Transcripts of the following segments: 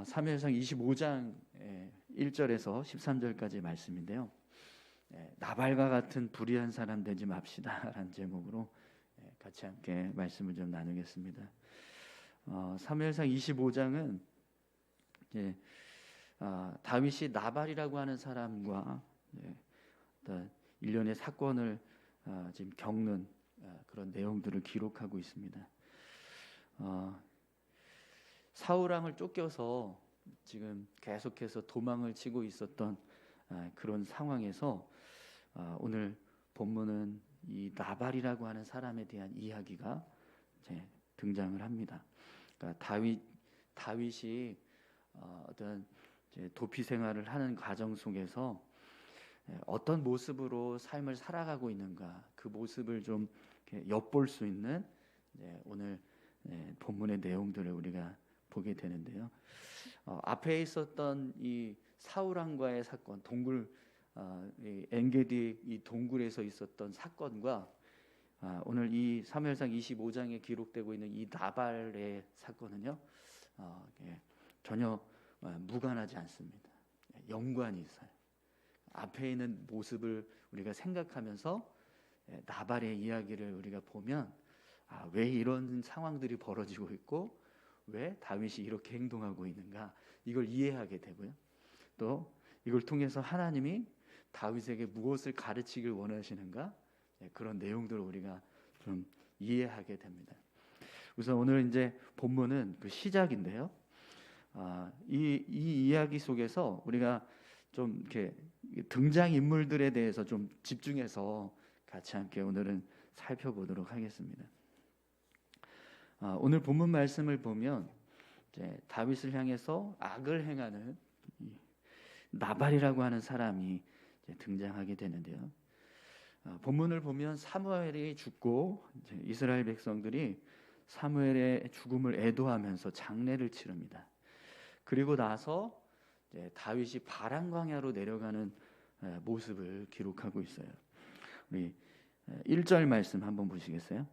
사무엘상 25장 1절에서 13절까지 말씀인데요. 나발과 같은 불의한 사람 되지 맙시다라는 제목으로 같이 함께 말씀을 좀 나누겠습니다. 사무엘상 25장은 이제 다윗이 나발이라고 하는 사람과 어떤 일련의 사건을 지금 겪는 그런 내용들을 기록하고 있습니다. 사울 왕을 쫓겨서 지금 계속해서 도망을 치고 있었던 그런 상황에서 오늘 본문은 이 나발이라고 하는 사람에 대한 이야기가 이제 등장을 합니다. 그러니까 다윗이 어떤 이제 도피 생활을 하는 과정 속에서 어떤 모습으로 삶을 살아가고 있는가, 그 모습을 좀 엿볼 수 있는 오늘 본문의 내용들을 우리가 보게 되는데요. 앞에 있었던 이 사울 왕과의 사건, 동굴 엔게디 이 동굴에서 있었던 사건과 오늘 이 사무엘상 25장에 기록되고 있는 이 나발의 사건은요, 전혀 무관하지 않습니다. 연관이 있어요. 앞에 있는 모습을 우리가 생각하면서 나발의 이야기를 우리가 보면 왜 이런 상황들이 벌어지고 있고 왜 다윗이 이렇게 행동하고 있는가, 이걸 이해하게 되고요. 또 이걸 통해서 하나님이 다윗에게 무엇을 가르치길 원하시는가, 그런 내용들을 우리가 좀 이해하게 됩니다. 우선 오늘 이제 본문은 그 시작인데요. 이 이야기 속에서 우리가 좀 이렇게 등장 인물들에 대해서 좀 집중해서 같이 함께 오늘은 살펴보도록 하겠습니다. 오늘 본문 말씀을 보면 이제 다윗을 향해서 악을 행하는 나발이라고 하는 사람이 이제 등장하게 되는데요. 본문을 보면 사무엘이 죽고 이제 이스라엘 백성들이 사무엘의 죽음을 애도하면서 장례를 치릅니다. 그리고 나서 이제 다윗이 바란 광야로 내려가는 모습을 기록하고 있어요. 우리 1절 말씀 한번 보시겠어요?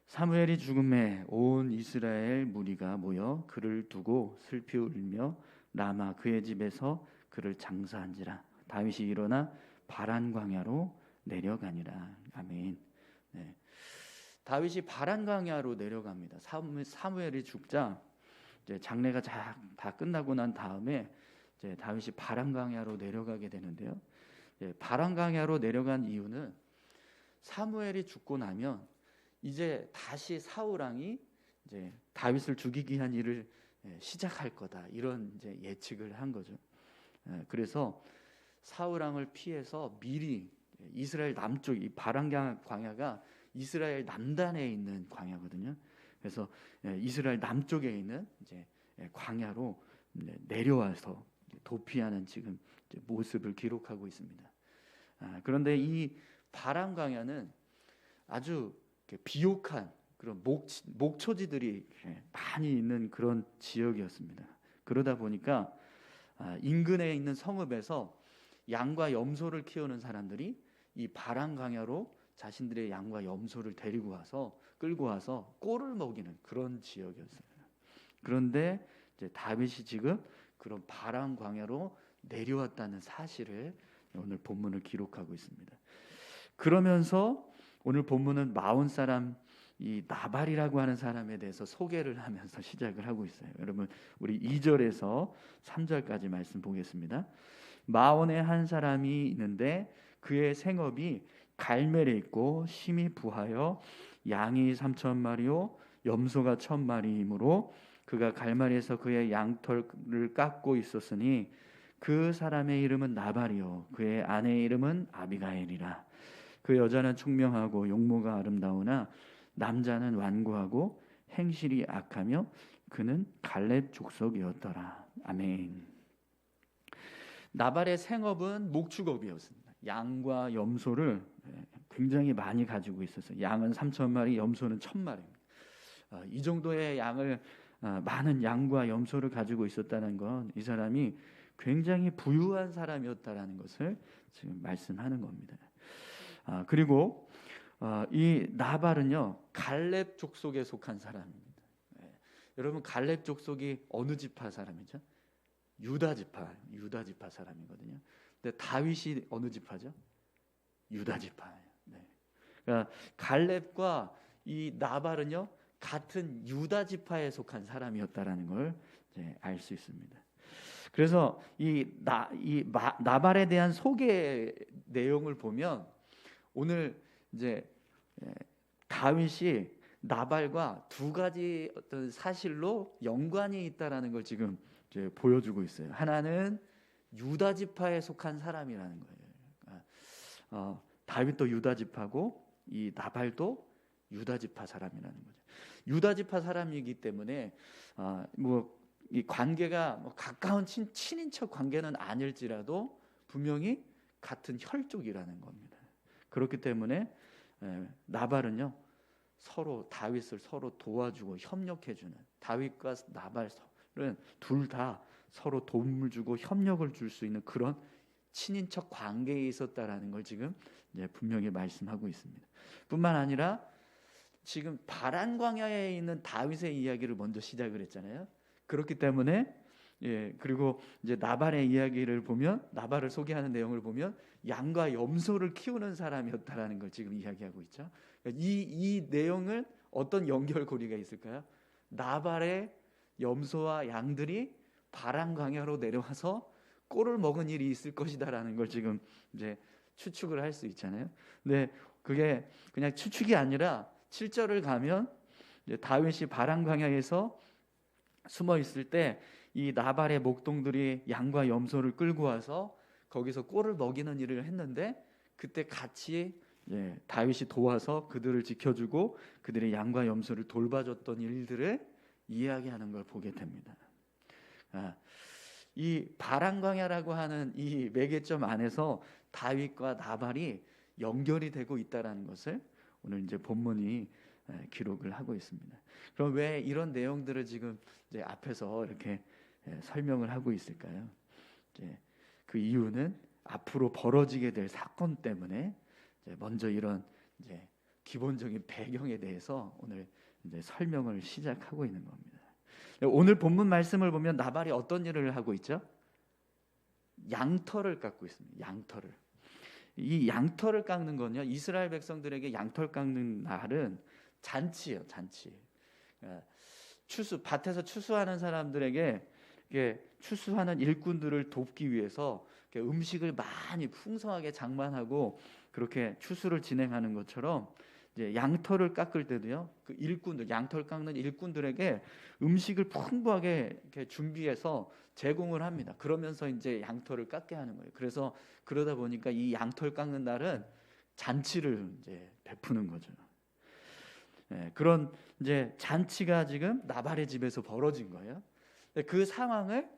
사무엘이 죽음에 온 이스라엘 무리가 모여 그를 두고 슬피 울며 라마 그의 집에서 그를 장사한지라. 다윗이 일어나 바란 광야로 내려가니라. 아멘. 다윗이 바란 광야로 내려갑니다. 사무엘이 죽자 이제 장례가 다 끝나고 난 다음에 이제 다윗이 바란 광야로 내려가게 되는데요. 바란 광야로 내려간 이유는 사무엘이 죽고 나면 이제 다시 사울 왕이 이제 다윗을 죽이기 위한 일을 시작할 거다, 이런 이제 예측을 한 거죠. 그래서 사울 왕을 피해서 미리 이스라엘 남쪽, 이 바란 광야가 이스라엘 남단에 있는 광야거든요. 그래서 이스라엘 남쪽에 있는 이제 광야로 내려와서 도피하는 지금 모습을 기록하고 있습니다. 그런데 이 바란 광야는 아주 비옥한 그런 목초지들이 많이 있는 그런 지역이었습니다. 그러다 보니까 인근에 있는 성읍에서 양과 염소를 키우는 사람들이 이 바란 광야로 자신들의 양과 염소를 데리고 와서 끌고 와서 꼴을 먹이는 그런 지역이었어요. 그런데 이제 다윗이 지금 그런 바란 광야로 내려왔다는 사실을 오늘 본문을 기록하고 있습니다. 그러면서 오늘 본문은 마온 사람 이 나발이라고 하는 사람에 대해서 소개를 하면서 시작을 하고 있어요. 여러분, 우리 2절에서 3절까지 말씀 보겠습니다. 마온에 한 사람이 있는데 그의 생업이 갈멜에 있고 심히 부하여 양이 3,000마리요 염소가 1,000마리이므로 그가 갈멜에서 그의 양털을 깎고 있었으니 그 사람의 이름은 나발이요 그의 아내의 이름은 아비가일이라. 그 여자는 총명하고 용모가 아름다우나 남자는 완고하고 행실이 악하며 그는 갈렙 족속이었더라. 아멘. 나발의 생업은 목축업이었습니다. 양과 염소를 굉장히 많이 가지고 있었어요. 양은 3,000마리, 염소는 1,000마리입니다. 이 정도의 양을 많은 양과 염소를 가지고 있었다는 건 이 사람이 굉장히 부유한 사람이었다라는 것을 지금 말씀하는 겁니다. 그리고 이 나발은요 갈렙 족속에 속한 사람입니다. 여러분 갈렙 족속이 어느 지파 사람이죠? 유다 지파 사람이거든요. 근데 다윗이 어느 지파죠? 유다 지파예요. 네. 그러니까 갈렙과 이 나발은요 같은 유다 지파에 속한 사람이었다라는 걸 알 수 있습니다. 그래서 나발에 대한 소개 내용을 보면 오늘 이제 다윗이 나발과 두 가지 어떤 사실로 연관이 있다라는 걸 지금 이제 보여주고 있어요. 하나는 유다 지파에 속한 사람이라는 거예요. 다윗도 유다 지파고 이 나발도 유다 지파 사람이라는 거죠. 유다 지파 사람이기 때문에 이 관계가 가까운 친인척 관계는 아닐지라도 분명히 같은 혈족이라는 겁니다. 그렇기 때문에 나발은요 서로 다윗을 서로 도와주고 협력해주는, 다윗과 나발은 둘 다 서로 도움을 주고 협력을 줄 수 있는 그런 친인척 관계에 있었다라는 걸 지금 분명히 말씀하고 있습니다. 뿐만 아니라 지금 바란 광야에 있는 다윗의 이야기를 먼저 시작을 했잖아요. 그렇기 때문에 그리고 이제 나발의 이야기를 보면, 나발을 소개하는 내용을 보면 양과 염소를 키우는 사람이었다라는 걸 지금 이야기하고 있죠. 이 내용을 어떤 연결고리가 있을까요? 나발의 염소와 양들이 바란 광야로 내려와서 꼴을 먹은 일이 있을 것이다라는 걸 지금 이제 추측을 할 수 있잖아요. 근데 그게 그냥 추측이 아니라 7절을 가면 이제 다윗이 바란 광야에서 숨어 있을 때 이 나발의 목동들이 양과 염소를 끌고 와서 거기서 꼴을 먹이는 일을 했는데, 그때 같이 다윗이 도와서 그들을 지켜주고 그들의 양과 염소를 돌봐줬던 일들을 이야기하는 걸 보게 됩니다. 이 바란 광야라고 하는 이 매개점 안에서 다윗과 나발이 연결이 되고 있다라는 것을 오늘 이제 본문이 기록을 하고 있습니다. 그럼 왜 이런 내용들을 지금 이제 앞에서 이렇게 설명을 하고 있을까요? 그 이유는 앞으로 벌어지게 될 사건 때문에 먼저 이런 기본적인 배경에 대해서 오늘 이제 설명을 시작하고 있는 겁니다. 오늘 본문 말씀을 보면 나발이 어떤 일을 하고 있죠? 양털을 깎고 있습니다. 양털을. 이 양털을 깎는 건요, 이스라엘 백성들에게 양털 깎는 날은 잔치예요, 잔치. 밭에서 추수하는 사람들에게 추수하는 일꾼들을 돕기 위해서 음식을 많이 풍성하게 장만하고 그렇게 추수를 진행하는 것처럼 이제 양털을 깎을 때도요, 그 일꾼들, 양털 깎는 일꾼들에게 음식을 풍부하게 이렇게 준비해서 제공을 합니다. 그러면서 이제 양털을 깎게 하는 거예요. 그래서 그러다 보니까 이 양털 깎는 날은 잔치를 이제 베푸는 거죠. 그런 이제 잔치가 지금 나발의 집에서 벌어진 거예요. 그 상황을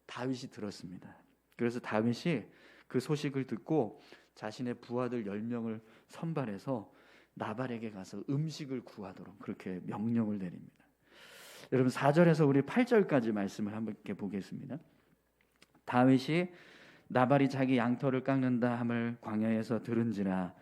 다윗이 들었습니다. 그래서 다윗이 그 소식을 듣고 자신의 부하들 10명을 선발해서 나발에게 가서 음식을 구하도록 그렇게 명령을 내립니다. 여러분 4절에서 우리 8절까지 말씀을 한번 보겠습니다. 다윗이 나발이 자기 양털을 깎는다 함을 광야에서 들은지라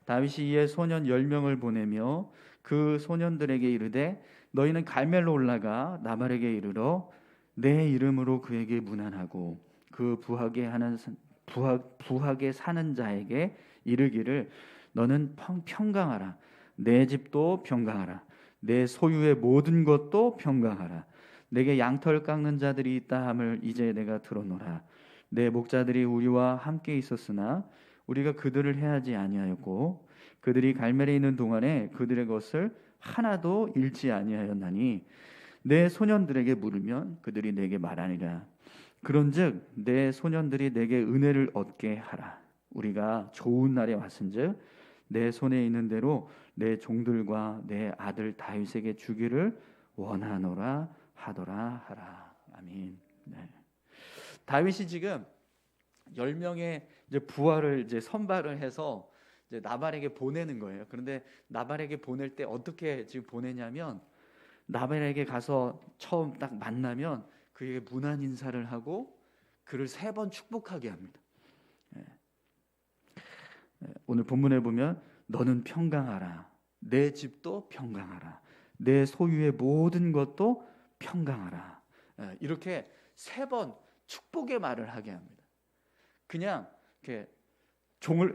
다윗이 이에 소년 10명을 보내며 그 소년들에게 이르되 너희는 갈멜로 올라가 나발에게 이르러 내 이름으로 그에게 문안하고 그 부하게 사는 자에게 이르기를 너는 평강하라. 내 집도 평강하라. 내 소유의 모든 것도 평강하라. 내게 양털 깎는 자들이 있다 함을 이제 내가 들어노라. 내 목자들이 우리와 함께 있었으나 우리가 그들을 해하지 아니하였고 그들이 갈멜에 있는 동안에 그들의 것을 하나도 잃지 아니하였나니 내 소년들에게 물으면 그들이 내게 말하니라. 그런즉 내 소년들이 내게 은혜를 얻게 하라. 우리가 좋은 날에 왔은즉 내 손에 있는 대로 내 종들과 내 아들 다윗에게 주기를 원하노라 하더라 하라. 아멘. 네. 다윗이 지금 10명의 이제 부하를 이제 선발을 해서 이제 나발에게 보내는 거예요. 그런데 나발에게 보낼 때 어떻게 지금 보내냐면 나발에게 가서 처음 딱 만나면 그에게 문안 인사를 하고 그를 3번 축복하게 합니다. 오늘 본문에 보면 너는 평강하라. 내 집도 평강하라. 내 소유의 모든 것도 평강하라. 이렇게 3번 축복의 말을 하게 합니다. 그냥 이렇게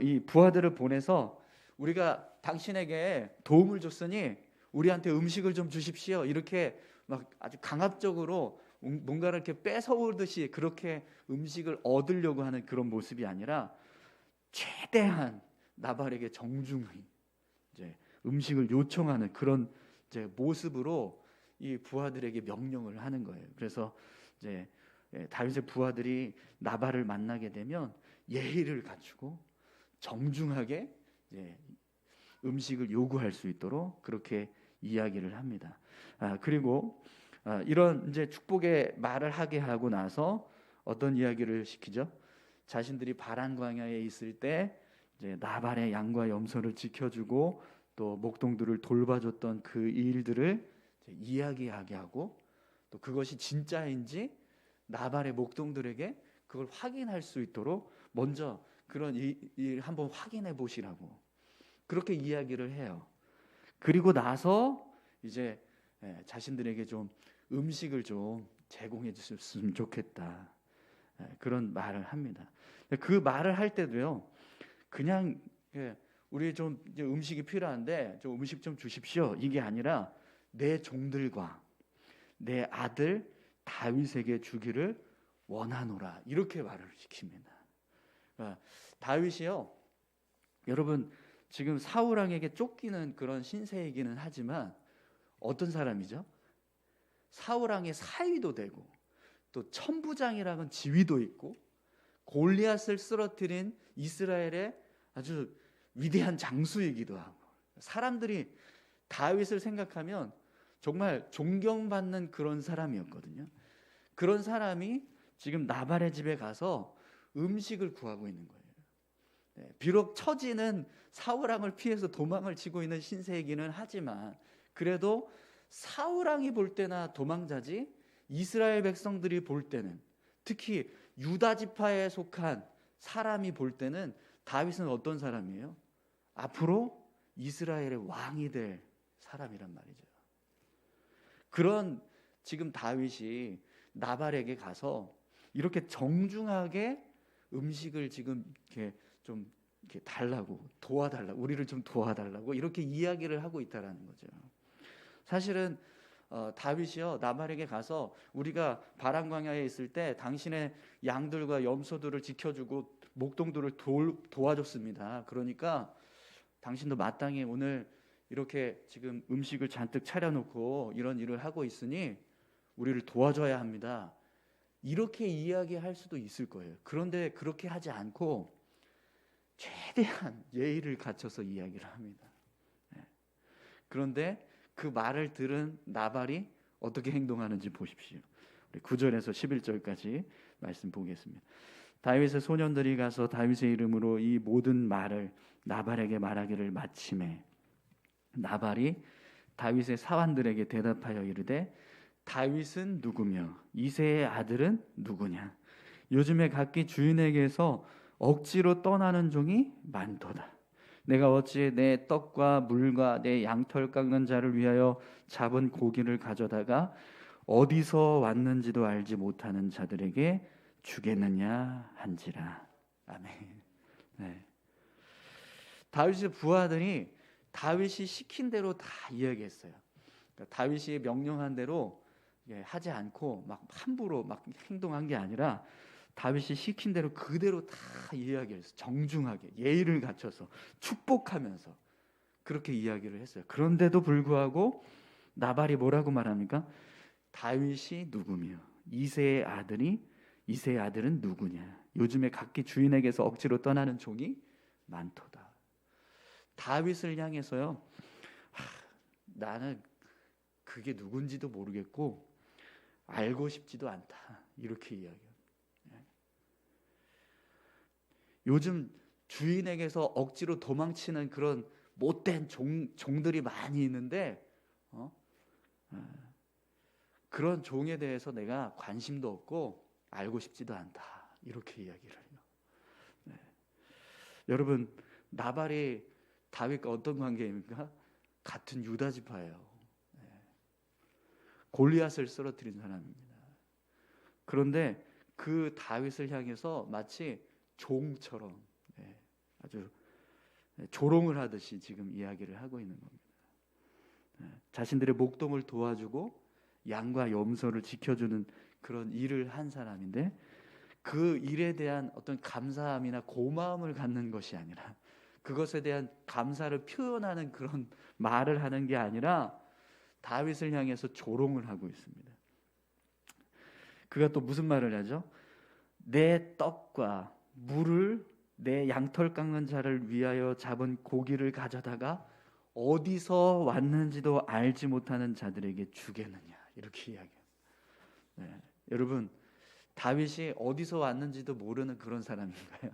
이 부하들을 보내서 우리가 당신에게 도움을 줬으니 우리한테 음식을 좀 주십시오. 이렇게 막 아주 강압적으로 뭔가를 이렇게 뺏어오듯이 그렇게 음식을 얻으려고 하는 그런 모습이 아니라 최대한 나발에게 정중히 이제 음식을 요청하는 그런 이제 모습으로 이 부하들에게 명령을 하는 거예요. 그래서 이제 다윗의 부하들이 나발을 만나게 되면 예의를 갖추고 정중하게 이제 음식을 요구할 수 있도록 그렇게 이야기를 합니다. 그리고 이런 이제 축복의 말을 하게 하고 나서 어떤 이야기를 시키죠? 자신들이 바란 광야에 있을 때 이제 나발의 양과 염소를 지켜주고 또 목동들을 돌봐줬던 그 일들을 이야기하게 하고 또 그것이 진짜인지 나발의 목동들에게 그걸 확인할 수 있도록 먼저 그런 일 한번 확인해 보시라고 그렇게 이야기를 해요. 그리고 나서 이제 자신들에게 좀 음식을 좀 제공해 주셨으면 좋겠다. 그런 말을 합니다. 그 말을 할 때도요. 그냥 우리 좀 이제 음식이 필요한데 좀 음식 좀 주십시오. 이게 아니라 내 종들과 내 아들 다윗에게 주기를 원하노라. 이렇게 말을 시킵니다. 다윗이요. 여러분 지금 사울 왕에게 쫓기는 그런 신세이기는 하지만 어떤 사람이죠? 사울 왕의 사위도 되고 또 천부장이라는 지위도 있고 골리앗을 쓰러뜨린 이스라엘의 아주 위대한 장수이기도 하고 사람들이 다윗을 생각하면 정말 존경받는 그런 사람이었거든요. 그런 사람이 지금 나발의 집에 가서 음식을 구하고 있는 거예요. 비록 처지는 사울왕을 피해서 도망을 치고 있는 신세이기는 하지만 그래도 사울왕이 볼 때나 도망자지 이스라엘 백성들이 볼 때는 특히 유다 지파에 속한 사람이 볼 때는 다윗은 어떤 사람이에요? 앞으로 이스라엘의 왕이 될 사람이란 말이죠. 그런 지금 다윗이 나발에게 가서 이렇게 정중하게 음식을 지금 이렇게 좀 이렇게 달라고 도와달라고 우리를 좀 도와달라고 이렇게 이야기를 하고 있다라는 거죠. 사실은 다윗이요 나발에게 가서 우리가 바람 광야에 있을 때 당신의 양들과 염소들을 지켜주고 목동들을 도와줬습니다. 그러니까 당신도 마땅히 오늘 이렇게 지금 음식을 잔뜩 차려놓고 이런 일을 하고 있으니 우리를 도와줘야 합니다. 이렇게 이야기할 수도 있을 거예요. 그런데 그렇게 하지 않고 최대한 예의를 갖춰서 이야기를 합니다. 그런데 그 말을 들은 나발이 어떻게 행동하는지 보십시오. 9절에서 11절까지 말씀 보겠습니다. 다윗의 소년들이 가서 다윗의 이름으로 이 모든 말을 나발에게 말하기를 마침에 나발이 다윗의 사환들에게 대답하여 이르되 다윗은 누구며 이새의 아들은 누구냐? 요즘에 각기 주인에게서 억지로 떠나는 종이 많도다. 내가 어찌 내 떡과 물과 내 양털 깎는 자를 위하여 잡은 고기를 가져다가 어디서 왔는지도 알지 못하는 자들에게 주겠느냐 한지라. 아멘. 네. 다윗의 부하들이 다윗이 시킨 대로 다 이야기했어요. 그러니까 다윗이 명령한 대로 하지 않고 막 함부로 막 행동한 게 아니라 다윗이 시킨 대로 그대로 다 이야기했어요. 정중하게 예의를 갖춰서 축복하면서 그렇게 이야기를 했어요. 그런데도 불구하고 나발이 뭐라고 말합니까? 다윗이 누구며 이새의 아들은 누구냐? 요즘에 각기 주인에게서 억지로 떠나는 종이 많도다. 다윗을 향해서요. 나는 그게 누군지도 모르겠고 알고 싶지도 않다. 이렇게 이야기해요. 요즘 주인에게서 억지로 도망치는 그런 못된 종들이 많이 있는데 그런 종에 대해서 내가 관심도 없고 알고 싶지도 않다. 이렇게 이야기를 해요. 네. 여러분 나발이 다윗과 어떤 관계입니까? 같은 유다 지파예요. 네. 골리앗을 쓰러뜨린 사람입니다. 그런데 그 다윗을 향해서 마치 종처럼 아주 조롱을 하듯이 지금 이야기를 하고 있는 겁니다. 자신들의 목동을 도와주고 양과 염소를 지켜주는 그런 일을 한 사람인데 그 일에 대한 어떤 감사함이나 고마움을 갖는 것이 아니라 그것에 대한 감사를 표현하는 그런 말을 하는 게 아니라 다윗을 향해서 조롱을 하고 있습니다. 그가 또 무슨 말을 하죠? 내 떡과 물을 내 양털 깎는 자를 위하여 잡은 고기를 가져다가 어디서 왔는지도 알지 못하는 자들에게 주겠느냐, 이렇게 이야기해요. 여러분, 다윗이 어디서 왔는지도 모르는 그런 사람인가요?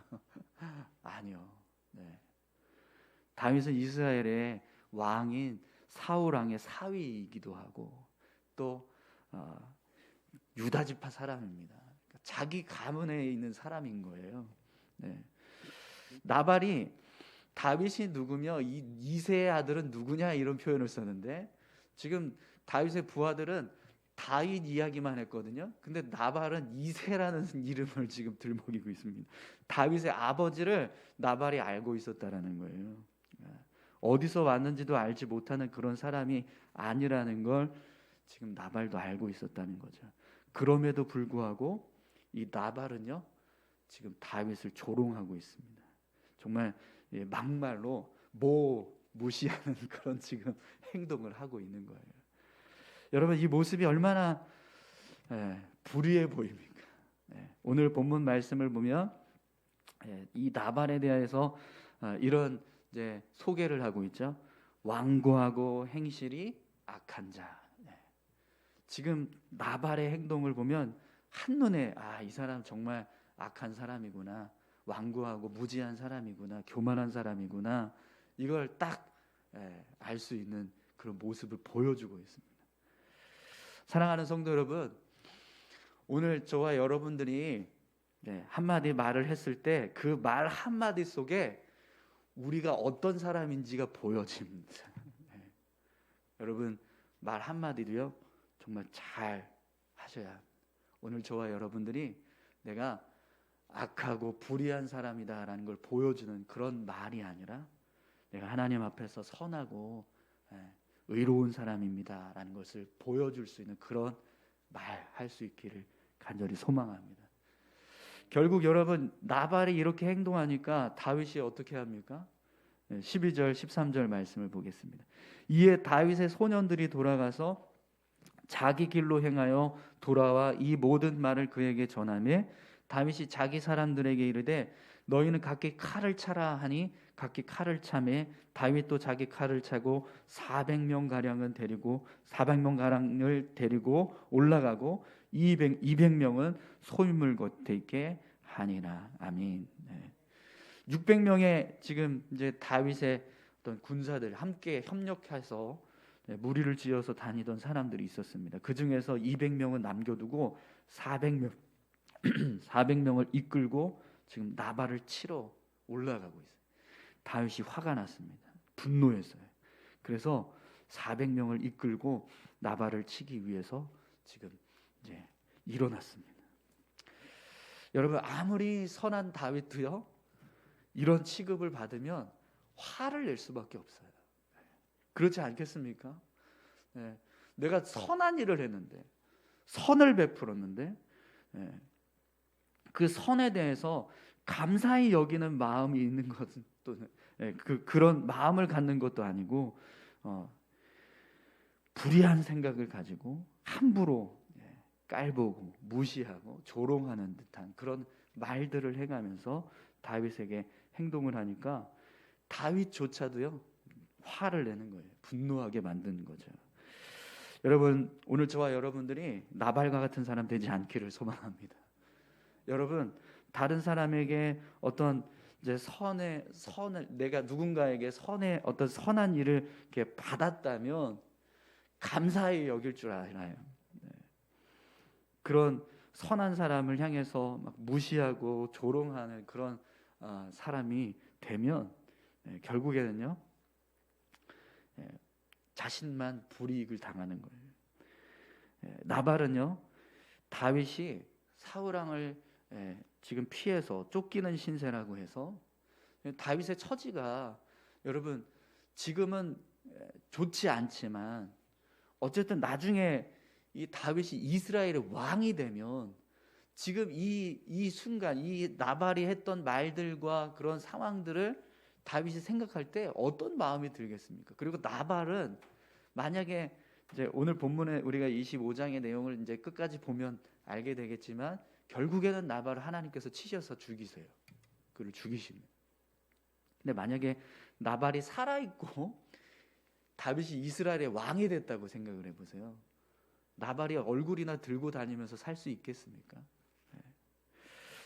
아니요. 다윗은 이스라엘의 왕인 사울 왕의 사위이기도 하고 또 유다 지파 사람입니다. 그러니까 자기 가문에 있는 사람인 거예요. 나발이 다윗이 누구며 이새의 아들은 누구냐 이런 표현을 썼는데 지금 다윗의 부하들은 다윗 이야기만 했거든요. 근데 나발은 이새라는 이름을 지금 들먹이고 있습니다. 다윗의 아버지를 나발이 알고 있었다라는 거예요. 어디서 왔는지도 알지 못하는 그런 사람이 아니라는 걸 지금 나발도 알고 있었다는 거죠. 그럼에도 불구하고 이 나발은요 지금 다윗을 조롱하고 있습니다. 정말 막말로 무시하는 그런 지금 행동을 하고 있는 거예요. 여러분, 이 모습이 얼마나 불의해 보입니까? 오늘 본문 말씀을 보면 이 나발에 대해서 이런 이제 소개를 하고 있죠. 완고하고 행실이 악한 자. 지금 나발의 행동을 보면 한눈에 이 사람 정말 악한 사람이구나, 완고하고 무지한 사람이구나, 교만한 사람이구나, 이걸 딱 알 수 있는 그런 모습을 보여주고 있습니다. 사랑하는 성도 여러분, 오늘 저와 여러분들이 한마디 말을 했을 때 그 말 한마디 속에 우리가 어떤 사람인지가 보여집니다. 여러분, 말 한마디도요 정말 잘 하셔야 합니다. 오늘 저와 여러분들이 내가 악하고 불의한 사람이다라는 걸 보여주는 그런 말이 아니라 내가 하나님 앞에서 선하고 의로운 사람입니다라는 것을 보여줄 수 있는 그런 말 할 수 있기를 간절히 소망합니다. 결국 여러분, 나발이 이렇게 행동하니까 다윗이 어떻게 합니까? 12절 13절 말씀을 보겠습니다. 이에 다윗의 소년들이 돌아가서 자기 길로 행하여 돌아와 이 모든 말을 그에게 전하며 다윗이 자기 사람들에게 이르되 너희는 각기 칼을 차라 하니 각기 칼을 차매 다윗도 자기 칼을 차고 400명 가량은 데리고 400명 가량을 데리고 올라가고 200명은 소유물 곁에 있게 하니라. 아멘. 600명의 지금 이제 다윗의 어떤 군사들 함께 협력해서 무리를 지어서 다니던 사람들이 있었습니다. 그 중에서 200명은 남겨두고 400명을 이끌고 지금 나발을 치러 올라가고 있어요. 다윗이 화가 났습니다. 분노했어요. 그래서 400명을 이끌고 나발을 치기 위해서 지금 이제 일어났습니다. 여러분, 아무리 선한 다윗도요 이런 취급을 받으면 화를 낼 수밖에 없어요. 그렇지 않겠습니까? 내가 선한 일을 했는데, 선을 베풀었는데, 그 선에 대해서 감사히 여기는 마음이 있는 것은 또는 그런 마음을 갖는 것도 아니고 불의한 생각을 가지고 함부로 깔보고 무시하고 조롱하는 듯한 그런 말들을 해가면서 다윗에게 행동을 하니까 다윗조차도요 화를 내는 거예요. 분노하게 만드는 거죠. 여러분, 오늘 저와 여러분들이 나발과 같은 사람 되지 않기를 소망합니다. 여러분, 다른 사람에게 어떤 이제 선을 내가 누군가에게 어떤 선한 일을 이렇게 받았다면 감사히 여길 줄 알아요. 그런 선한 사람을 향해서 막 무시하고 조롱하는 그런 사람이 되면 결국에는요 자신만 불이익을 당하는 거예요. 나발은요, 다윗이 사울 왕을 지금 피해서 쫓기는 신세라고 해서 다윗의 처지가 여러분 지금은 좋지 않지만 어쨌든 나중에 이 다윗이 이스라엘의 왕이 되면 지금 이 순간 이 나발이 했던 말들과 그런 상황들을 다윗이 생각할 때 어떤 마음이 들겠습니까? 그리고 나발은 만약에 이제 오늘 본문에 우리가 25장의 내용을 이제 끝까지 보면 알게 되겠지만 결국에는 나발을 하나님께서 치셔서 죽이세요. 그를 죽이십니다. 근데 만약에 나발이 살아있고 다윗이 이스라엘의 왕이 됐다고 생각을 해보세요. 나발이 얼굴이나 들고 다니면서 살 수 있겠습니까?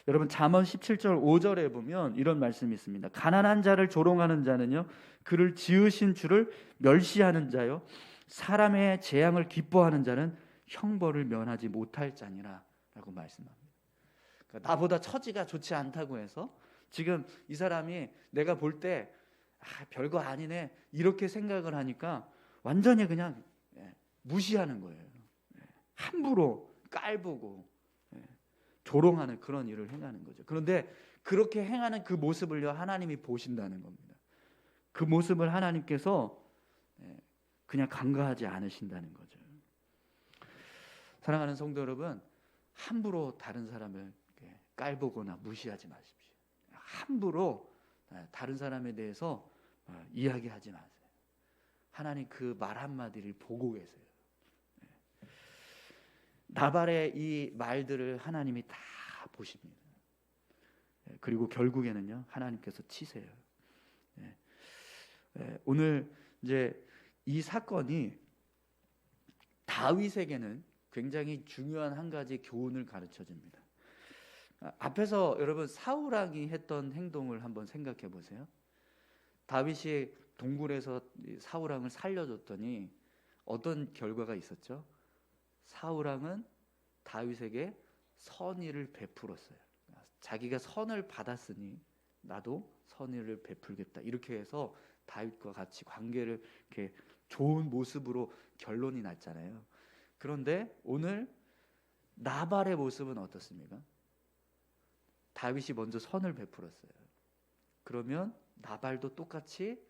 여러분 잠언 17절 5절에 보면 이런 말씀이 있습니다. 가난한 자를 조롱하는 자는요 그를 지으신 주를 멸시하는 자요 사람의 재앙을 기뻐하는 자는 형벌을 면하지 못할 자니라 라고 말씀합니다. 그러니까 나보다 처지가 좋지 않다고 해서 지금 이 사람이 내가 볼 때 별거 아니네 이렇게 생각을 하니까 완전히 그냥 무시하는 거예요. 함부로 깔보고 조롱하는 그런 일을 행하는 거죠. 그런데 그렇게 행하는 그 모습을요 하나님이 보신다는 겁니다. 그 모습을 하나님께서 그냥 간과하지 않으신다는 거죠. 사랑하는 성도 여러분, 함부로 다른 사람을 깔보거나 무시하지 마십시오. 함부로 다른 사람에 대해서 이야기하지 마세요. 하나님 그 말 한마디를 보고 계세요. 나발의 이 말들을 하나님이 다 보십니다. 그리고 결국에는요 하나님께서 치세요. 오늘 이제 이 사건이 다윗에게는 굉장히 중요한 한 가지 교훈을 가르쳐 줍니다. 앞에서 여러분 사울 왕이 했던 행동을 한번 생각해 보세요. 다윗이 동굴에서 사울 왕을 살려줬더니 어떤 결과가 있었죠? 사울 왕은 다윗에게 선의를 베풀었어요. 자기가 선을 받았으니 나도 선의를 베풀겠다. 이렇게 해서 다윗과 같이 관계를 이렇게 좋은 모습으로 결론이 났잖아요. 그런데 오늘 나발의 모습은 어떻습니까? 다윗이 먼저 선을 베풀었어요. 그러면 나발도 똑같이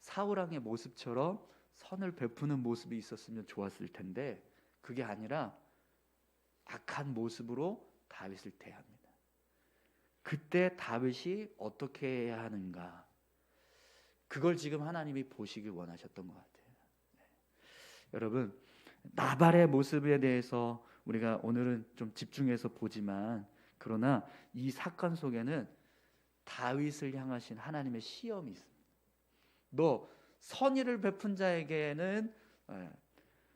사울 왕의 모습처럼 선을 베푸는 모습이 있었으면 좋았을 텐데 그게 아니라 악한 모습으로 다윗을 대합니다. 그때 다윗이 어떻게 해야 하는가? 그걸 지금 하나님이 보시길 원하셨던 것 같아요. 여러분, 나발의 모습에 대해서 우리가 오늘은 좀 집중해서 보지만 그러나 이 사건 속에는 다윗을 향하신 하나님의 시험이 있습니다. 너 선의를 베푼 자에게는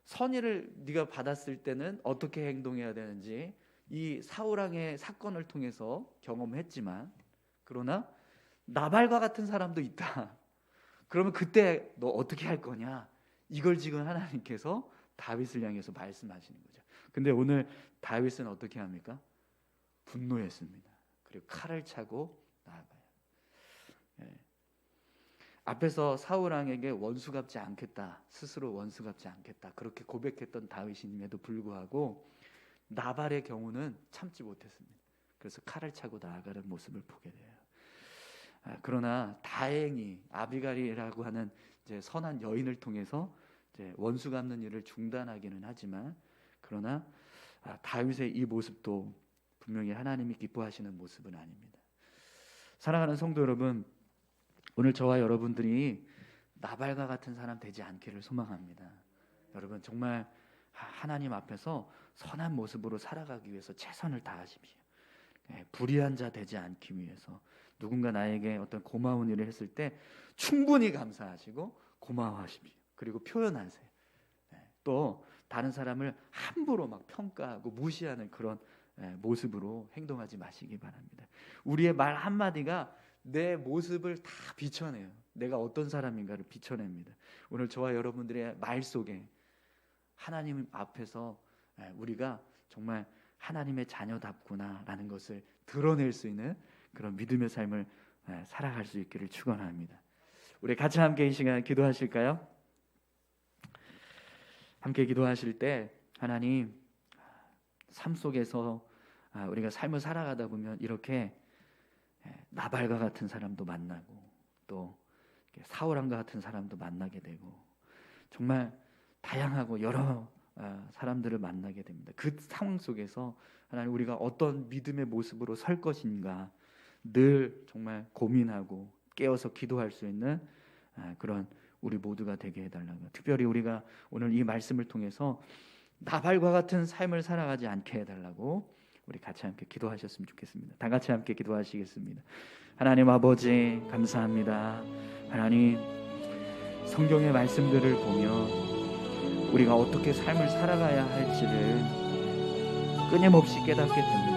선의를 네가 받았을 때는 어떻게 행동해야 되는지 이 사울 왕의 사건을 통해서 경험했지만 그러나 나발과 같은 사람도 있다. 그러면 그때 너 어떻게 할 거냐? 이걸 지금 하나님께서 다윗을 향해서 말씀하시는 거죠. 근데 오늘 다윗은 어떻게 합니까? 분노했습니다. 그리고 칼을 차고 나아가요. 앞에서 사울 왕에게 원수 갚지 않겠다. 스스로 원수 갚지 않겠다. 그렇게 고백했던 다윗임에도 불구하고 나발의 경우는 참지 못했습니다. 그래서 칼을 차고 나아가는 모습을 보게 돼요. 그러나 다행히 아비갈이라고 하는 이제 선한 여인을 통해서 이제 원수 갚는 일을 중단하기는 하지만 그러나 다윗의 이 모습도 분명히 하나님이 기뻐하시는 모습은 아닙니다. 사랑하는 성도 여러분, 오늘 저와 여러분들이 나발과 같은 사람 되지 않기를 소망합니다. 여러분 정말 하나님 앞에서 선한 모습으로 살아가기 위해서 최선을 다하십시오. 불의한 자 되지 않기 위해서 누군가 나에게 어떤 고마운 일을 했을 때 충분히 감사하시고 고마워하십시오. 그리고 표현하세요. 또 다른 사람을 함부로 막 평가하고 무시하는 그런 모습으로 행동하지 마시기 바랍니다. 우리의 말 한마디가 내 모습을 다 비춰내요. 내가 어떤 사람인가를 비춰냅니다. 오늘 저와 여러분들의 말 속에 하나님 앞에서 우리가 정말 하나님의 자녀답구나라는 것을 드러낼 수 있는 그런 믿음의 삶을 살아갈 수 있기를 축원합니다. 우리 같이 함께 이 시간 기도하실까요? 함께 기도하실 때 하나님, 삶 속에서 우리가 삶을 살아가다 보면 이렇게 나발과 같은 사람도 만나고 또 사울왕과 같은 사람도 만나게 되고 정말 다양하고 여러 사람들을 만나게 됩니다. 그 상황 속에서 하나님, 우리가 어떤 믿음의 모습으로 설 것인가 늘 정말 고민하고 깨어서 기도할 수 있는 그런 우리 모두가 되게 해달라고. 특별히 우리가 오늘 이 말씀을 통해서 나발과 같은 삶을 살아가지 않게 해달라고 우리 같이 함께 기도하셨으면 좋겠습니다. 다 같이 함께 기도하시겠습니다. 하나님 아버지, 감사합니다. 하나님, 성경의 말씀들을 보면 우리가 어떻게 삶을 살아가야 할지를 끊임없이 깨닫게 됩니다.